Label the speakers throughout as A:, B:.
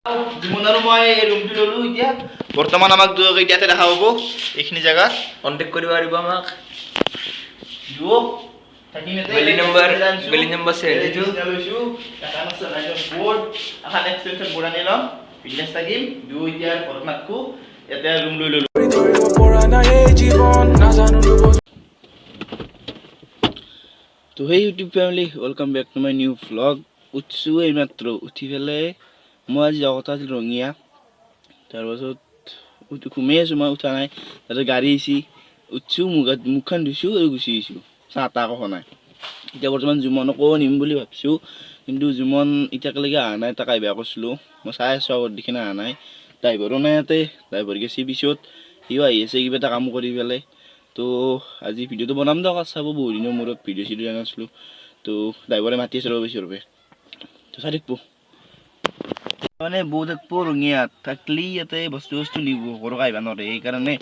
A: জীৱন আৰু মই এই ৰুমটো ল'লো এতিয়া বৰ্তমান আমাক ইয়াতে দেখা পাব এইখিনি জায়গাত
B: কন্টেক্ট কৰিব পাৰিব আমাক
A: দুও থাকিম এতে
B: বেলি নম্বৰ 72
A: লৈছো এটা আছে লাইটৰ বোৰ্ড এখন এক্সটেনশন বোৰ্ড আনিলাম বিজনেছ থাকিম দুও এতিয়া ঘৰত নাকো ইয়াতে ৰুম লৈ ল'লো তো hey YouTube family welcome back to my new vlog উঠছো এইমাত্ৰ উঠি পেলাই মই আজি যোৱা কথা আছিল ৰঙিয়া তাৰপাছত ঘুমাই আছোঁ মই উঠা নাই তাৰপিছত গাড়ী আহিছে উঠছোঁ মুখখন ধুইছোঁ আৰু গুচি আহিছোঁ চাহ তাহ একো নাই এতিয়া বৰ্তমান জুমনকো নিম বুলি ভাবিছোঁ কিন্তু জুমন এতিয়ালৈকে অহা নাই তাক আহিবা কৈছিলোঁ মই চাই আছোঁ আগত দেখি অহা নাই ড্ৰাইভাৰো নাই ইয়াতে ড্ৰাইভাৰ গেছি পিছত সিও আহি আছে কিবা এটা কাম কৰি পেলাই তো আজি ভিডিঅ'টো বনাম দিয়ক চাব বহুত দিনৰ মূৰত ভিডিঅ' চিডিঅ' দিয়া নাছিলোঁ তো ড্ৰাইভাৰে মাতি আছে ৰ'ব বেছি তো চাই থাকিব মানে বৌ থাকিব ৰঙিয়াত থাকলি ইয়াতে বস্তু নিব ঘৰক আহিব নোৱাৰে সেইকাৰণে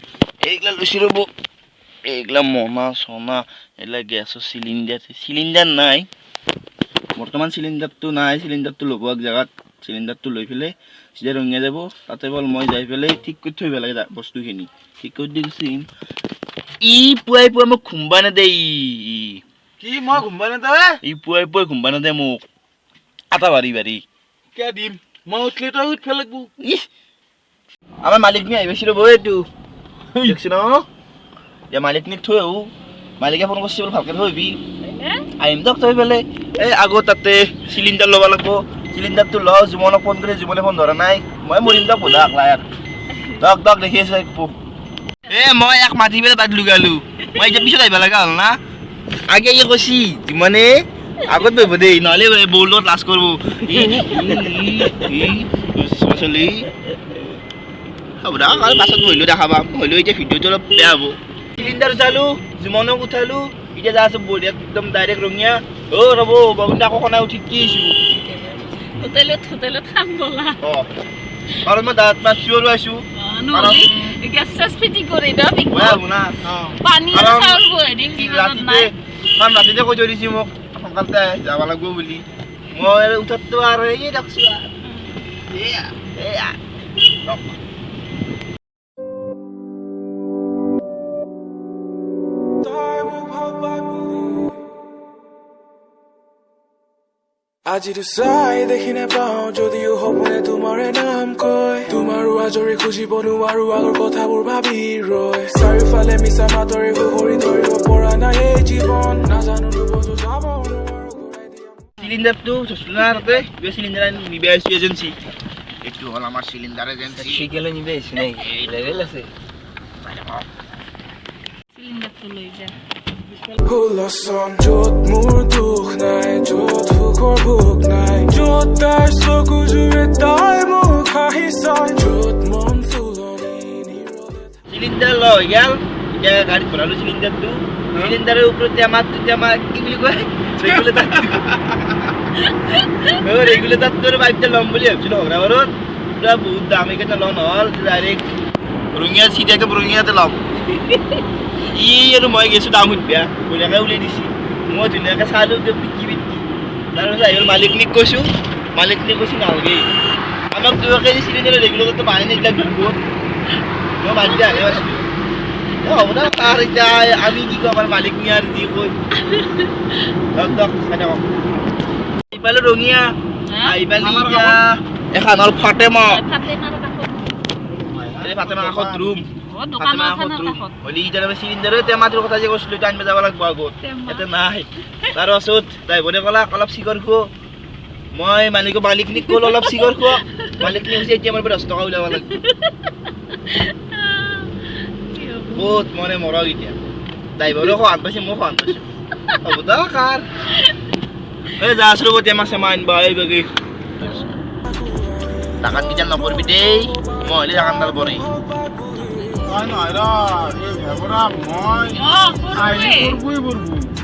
A: এইগিলা লৈছোঁ ৰ'ব এইগিলা মনা চনা এইগিলা গেছৰ চিলিণ্ডাৰ নাই বৰ্তমান চিলিণ্ডাৰটো নাই চিলিণ্ডাৰটো ল'ব এক জেগাত চিলিণ্ডাৰটো লৈ পেলাই চিধা ৰঙিয়া যাব তাতে বল মই যাই পেলাই ঠিক কৰি থৈ পেলাই বস্তুখিনি ঠিক কৰি দি গুচি আহিম ই পুৱাই মোক ঘুমবা নেদে
B: কি মই ঘুমবা নেদে
A: ই পুৱাই ঘুমবা নেদে মোক আটা বাৰী
B: কিয় দিম মই উঠলে তই উঠব লাগিব
A: আমাৰ মালিকনি আহিবছি ৰ'ব এইটো দেখছি ন এতিয়া মালিকনিক থৈ আহোঁ মালিকে ফোন কৰিছে বোলে ভালকৈ থৈ আহিবি আহিম দিয়ক থৈ পেলাই এই আগত তাতে চিলিণ্ডাৰ ল'ব লাগিব চিলিণ্ডাৰটো লওঁ জুমনক ফোন কৰি জুমনে ফোন ধৰা নাই মই মৰিম দিয়ক বোধা আকলা ইয়াত দক দেখি আছোঁ মই এক মাতি পেলাই তাত লুগালোঁ মই এতিয়া পিছত আহিব লগা হ'ল না আগে কৈছি জুমনে আগত বহিব দেই নহ'লে বৌৰ লগত লাজ কৰিব চলি হ'ব দা আৰু পাছত বহিলোঁ দেখা পাম হ'লেও এতিয়া ভিডিঅ'টো অলপ বেয়া হ'ব চিলিণ্ডাৰ উঠালোঁ জুমনক উঠালোঁ এতিয়া যা আছোঁ বঢ়িয়া একদম ডাইৰেক্ট ৰঙিয়া ৰ'ব ববিন্দা আকৌ সনাই উঠি কি
C: হোটেলত খাম বলা
A: অঁ কাৰণ মই দাঁত মাছছোঁ আৰু আছোঁ ৰাতিতে কৈ থৈ দিছে মোক সোনকালতে যাব লাগিব বুলি মই উঠাততো আৰু এই দেখছোঁ
D: আজিতো চাই দেখি নাপাওঁ যদিও সপোনে তোমাৰে নাম কয় তোমাৰো আজৰি খুজিব নোৱাৰো আগৰ কথাবোৰ ভাবি ৰয় চাৰিওফালে মিছা মাতৰে সুহৰি ধৰিব পৰা নাই এই জীৱন নাজানো দুবছৰ যাব
A: চিলিণ্ডাৰটো ধৰিছিলোঁ না তাতে কিবা চিলিণ্ডাৰ নিবে আহিছোঁ এজেঞ্চি এইটো হ'ল আমাৰ চিলিণ্ডাৰ এজেঞ্চি
B: শিকেলে নিবে আহিছে নাই লেভেল আছে
C: চিলিণ্ডাৰটো লৈ যা
D: হুলস্থন য'ত মোৰ দুখ নাই য'ত সুখৰ ভোক নাই য'ত তাইৰ চকু জুৰে তাই মোক হাঁহি চাই য'ত মন ফুলনি
A: চিলিণ্ডাৰ লৈ গেল এতিয়া গাড়ীত ভৰালোঁ চিলিণ্ডাৰটো চিলিণ্ডাৰৰ ওপৰত টেমা কি বুলি কয় ৰেগুলেটাৰটো পাইপটা ল'ম বুলি ভাবিছিলোঁ হগৰাবাৰত পুৰা বহুত দাম এইকেইটা লোৱা নহ'ল ডাইৰেক্ট ৰঙিয়া চিধাকৈ ৰঙিয়াতে ল'ম ই আৰু মই গেছোঁ দাম সুধিবা ধুনীয়াকৈ উলিয়াই দিছে মই ধুনীয়াকৈ চালোঁ পিকি তাৰপিছত আহিল মালিকনিক কৈছোঁ নালাগে আমাক 2 কেজি চিলিণ্ডাৰৰ ৰেগুলেটাৰটো মাৰি নিদিলা বিলবোৰত মই মাৰি দিয়া আহে আছিলোঁ হ'ব না তাৰ এতিয়া আমি কি কওঁ আমাৰ মালিকনি আৰু যি কৈ দক চাই থাকক আহিপালোঁ ৰঙিয়া আহিপালি এতিয়া এখন হ'ল ফাতেমা কাষত ৰুম হ'লে এতিয়া চিলিণ্ডাৰৰ টেমাটোৰ কথা যে কৈছিলোঁ এতিয়া আনিব যাব লাগিব আগত ইয়াতে নাই তাৰপাছত ড্ৰাইভাৰে ক'লাক অলপ চিগৰ খোৱা মই মালিকনিক ক'লো অলপ চিগৰ খোৱা মালিকনি কৈছে এতিয়া আমাৰ 10 টকা উলিয়াব লাগিব বহুত মনে মৰক এতিয়া ড্ৰাইভাৰেও সহান পাইছে মই সহান পাইছোঁ হ'ব দা কাৰ এই যা আছোঁ ৰ'ব টেমা চেমা আনিবা এইবাগে টাকাত কেইটা নপৰিবি দেই মই হ'লে টাকানডাল পৰে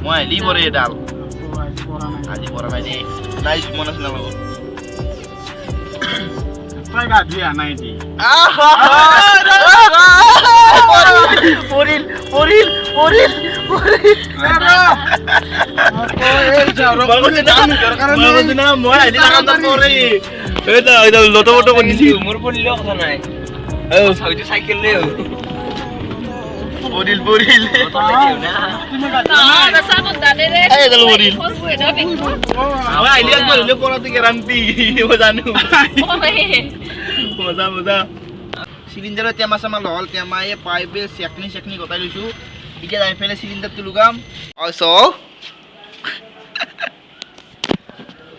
A: মই আহিলি পৰে এডাল আজি পৰা নাই দেই নাই মন আছে নালাগ এটা লটো কৰি দিছি
B: মোৰ পঢ়িলেও কথা নাই হয়তো চাইকেল লৈ
A: বৰিল আইডিয়া কৰিলে পৰাতে গেৰাণ্টি মই জানো মজা চিলিণ্ডাৰৰ টেমা চেমা লল টেমা এই পাইপে চেকনি গতাই লৈছোঁ এতিয়া যাই পেলাই চিলিণ্ডাৰটো লগাম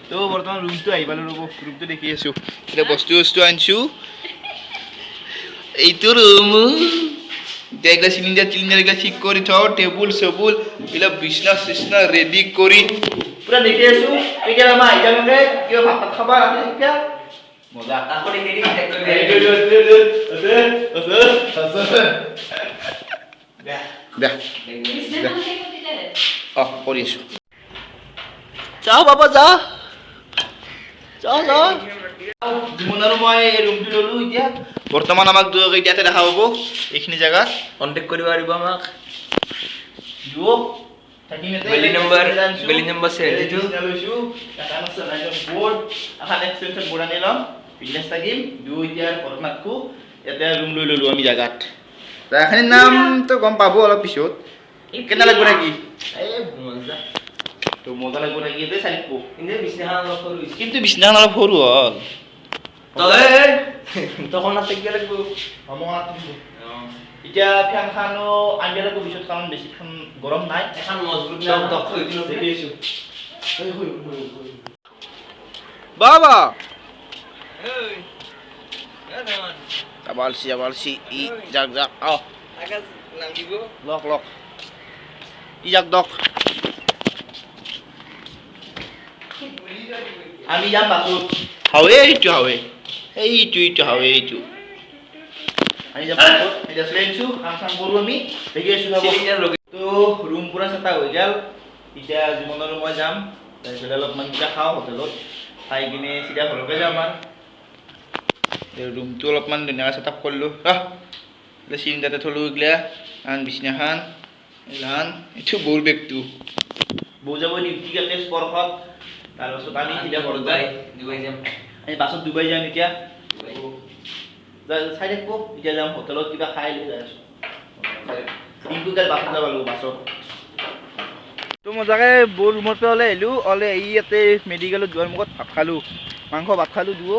A: তো বৰ্তমান ৰুমটো আহি পালোঁ ৰ'ব ৰুমটো দেখি আছোঁ এতিয়া বস্তু আনিছোঁ এইটো ৰুম এতিয়া এইগিলা চিলিণ্ডাৰ এইগিলা ঠিক কৰি থওঁ টেবুল চেবুল এইবিলাক বিচনা ৰেডি কৰি পুৰা দেখি আছোঁ এতিয়া আমাৰ আহি যাম কিবা ভাত খাবা এতিয়া মজা কৰি আছোঁ যাওঁ বাবা যা জুমন আৰু মই এই ৰুমটো ল'লোঁ এতিয়া বৰ্তমান আমাক ইয়াতে দেখা পাব এইখিনি জেগাত
B: কণ্টেক্ট কৰিব পাৰিব আমাক
A: দুও থাকিম
B: বেলি নম্বৰ 72
A: লৈছোঁ বোৰ্ড এখন এক্সটেনশ্যন বোৰ্ড আনি ল'ম বিজনেছ থাকিম দুও এতিয়া ঘৰত নাথাকোঁ ইয়াতে ৰুম লৈ ল'লোঁ আমি জেগাত জেগাখিনিৰ নামটো গম পাব অলপ পিছত কেনে লাগিব নেকি তো মজা লাগিব নেকি এতে চাই থাকব কিন্তু বিছনাখন অলপ সৰু হ'ল
B: তখন থাকিব লাগিব
A: এতিয়া ফেনখনো আনিব লাগিব পিছত কাৰণ বেছিখন গৰম নাই এখন মজবুত বাবা আবালছি ই যাক আহ লক ই যাক দক আমি যাম বাছত এইটো আমি যাম বাছত এতিয়া চলাইছোঁ কাম কৰোঁ আমি দেখি আছোঁ তো ৰুম পূৰা চেটা হৈ গ'ল এতিয়া জীৱন আৰু মই যাম তাৰপিছত অলপমান কিবা খাওঁ হোটেলত খাই কিনে চিধা ঘৰলৈ যাম আৰু ৰুমটো অলপমান ধুনীয়াকৈ চেট আপ কৰিলোঁ চিলিণ্ডাৰতে থলোঁ এইগিলা আন বিচনাখন এইগিলাখান এইটো বৌৰ বেগটো বৌ যাব ডিউটি কাটে স্পৰ্শত তাৰপাছত আমি সিধা ঘৰত যাই আমি বাছত ডুবাই যাম এতিয়া চাই থাকিব এতিয়া যাম হোটেলত কিবা খাই লৈ যাই আছোঁ দিনটো কালি বাছত যাব লাগিব বাছত তো মজাকৈ বৌ ৰুমৰ পৰা ওলাই আহিলোঁ আহি ইয়াতে মেডিকেলত যোৱাৰ মুখত ভাত খালোঁ মাংস ভাত খালোঁ দুও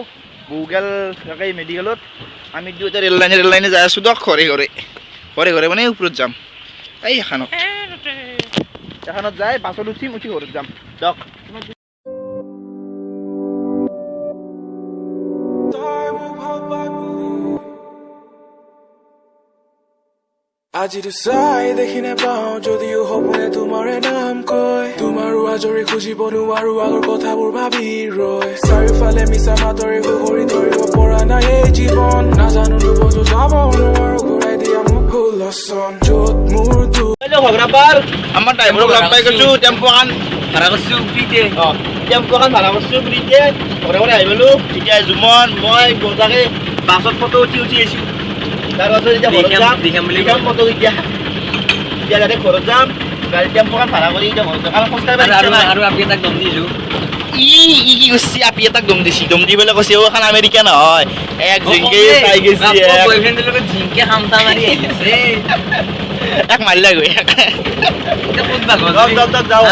A: বৌ গেল তাকে মেডিকেলত আমি দুয়োটা ৰেল লাইনে যাই আছোঁ দিয়ক ঘৰে মানে ওপৰত যাম এই এখনত যাই বাছত উঠি ঘৰত যাম দিয়ক
D: আজিতো চাই দেখি নাপাওঁ যদিও সপোনে তোমাৰে নাম কয় তোমাৰো আজৰি খুজিব নোৱাৰো আগৰ কথাবোৰ ভাবি ৰয় চাৰিওফালে মিছা মাতৰে সুখৰি ধৰিব পৰা নাই এই জীৱন নাজানো দুবছৰ যাব নোৱাৰো ঘূৰাই দিয়া মোক ভুল লচন য'ত মোৰ
A: আমাৰ ড্ৰাইভাৰক লগ পাই গৈছোঁ টেম্পুখন
B: ভাড়া কৰিছোঁ ফ্ৰীতে
A: টেম্পুখন ভাড়া কৰিছোঁ ফ্ৰীতে ঘৰে আহি পালোঁ এতিয়া জুমন মই বজাকে বাছত ফটো উঠি আহিছোঁ তাৰপাছত এতিয়া ঘৰত যাম ফটো এতিয়া যাতে ঘৰত যাম গাড়ী টেম্পুখন ভাড়া কৰি এতিয়া ঘৰত যাম কাৰণ খোজকাঢ়ি
B: আৰু আমি তাক দম দিছোঁ
A: কি কৈছে আপি এটাক দম দি পেলাই কৈছে এখন আমেৰিকা নহয় এক জিংকে চাই গৈছে
B: বয়ফ্ৰেণ্ডৰ লগত জিংকে খামটা মাৰি আহিছে
A: এক মাৰিলা গৈ
B: ক'ত যাওঁ